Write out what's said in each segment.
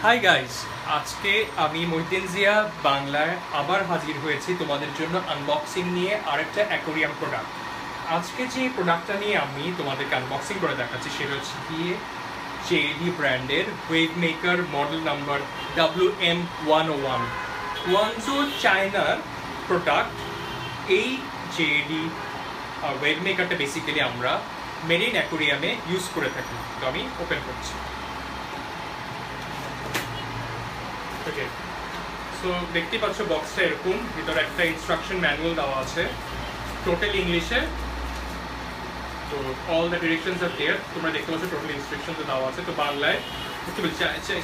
Hi guys, আজকে আমি মহিউদ্দিন জিয়া বাংলায় আবার হাজির হয়েছি তোমাদের জন্য আনবক্সিং নিয়ে আরেকটা অ্যাকোরিয়াম প্রোডাক্ট। আজকে যে প্রোডাক্টটা নিয়ে আমি তোমাদেরকে আনবক্সিং করে দেখাচ্ছি সেটা হচ্ছে গিয়ে জেডি ব্র্যান্ডের wave maker model number WM101 ওয়ানজো চায়নার প্রোডাক্ট। এই জেডি ওয়েভ মেকারটা বেসিক্যালি আমরা মেরিন অ্যাকোরিয়ামে ইউজ করে থাকি। তো আমি ওপেন করছি। ওকে, সো দেখতে পাচ্ছ বক্সটা এরকম, ভিতরে একটা ইনস্ট্রাকশন ম্যানুয়াল দেওয়া আছে টোটাল ইংলিশে। তো অল দ্য ডিরেকশনস আর দেয়ার, তোমরা দেখতে পাচ্ছ টোটাল ইনস্ট্রাকশন দেওয়া আছে। তো বাংলায় একটু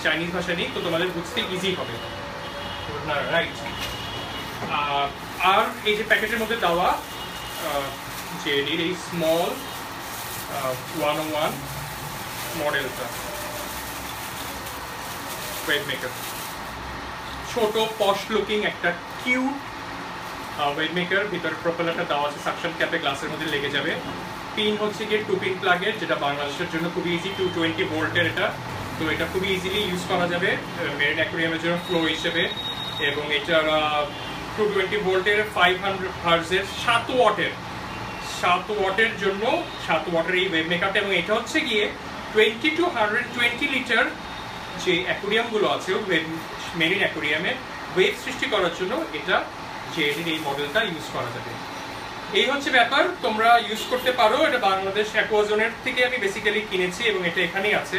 চাইনিজ ভাষা নেই, তো তোমাদের বুঝতে ইজি হবে, রাইট? আর এই যে প্যাকেটের মধ্যে দেওয়া জেডির এই স্মল 101 মডেলটা ওয়েভ মেকার, ছোট পশ লুকিং একটা কিউট ওয়েভ মেকার। ভিতরে প্রপেলারটা দেওয়া আছে, সাকশন ক্যাপে গ্লাসের মধ্যে লেগে যাবে। পিন হচ্ছে গিয়ে 2 পিন প্লাগের, যেটা বাংলাদেশের জন্য খুবই ইজি, 220 ভোল্টের এটা। তো এটা খুবই ইজিলি ইউজ করা যাবে মেরিন অ্যাকোরিয়ামের জন্য ফ্লো হিসেবে। এবং এটার 220 ভোল্টের 500 হার্জের 7 ওয়াটের জন্য 7 ওয়াটের এই ওয়েভ মেকারটা। এবং এটা হচ্ছে গিয়ে 20 to 120 লিটার যে অ্যাকোরিয়ামগুলো আছে মেরিন অ্যাকোরিয়ামে ওয়েভ সৃষ্টি করার জন্য এটা জেডির এই মডেলটা ইউজ করা যাবে। এই হচ্ছে ব্যাপার, তোমরা ইউজ করতে পারো। এটা বাংলাদেশ অ্যাকোয়াজনের থেকে আমি বেসিক্যালি কিনেছি এবং এটা এখানেই আছে।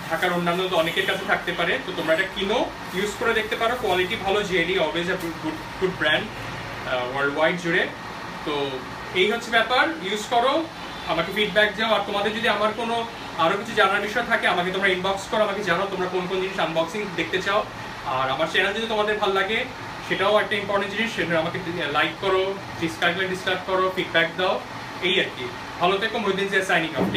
ঢাকার অন্যান্য তো অনেকের কাছে থাকতে পারে, তো তোমরা এটা কিনো, ইউজ করে দেখতে পারো। কোয়ালিটি ভালো, JD always a good brand world wide জুড়ে। তো এই হচ্ছে ব্যাপার, ইউজ করো, আমাকে ফিডব্যাক দাও। আর তোমাদের যদি আমার কোনো আরও কিছু জানার বিষয় থাকে আমাকে তোমরা ইনবক্স করো, আমাকে জানাও তোমরা কোন কোন জিনিস আনবক্সিং দেখতে চাও। আর আমার চ্যানেল যদি তোমাদের ভালো লাগে সেটাও একটা ইম্পর্টেন্ট জিনিস, সেটা আমাকে লাইক করো, ডিসলাইক করো, ফিডব্যাক দাও। এই আর কি। ভালো থেকো, মহিউদ্দিন জিয়া সাইনিং আউট।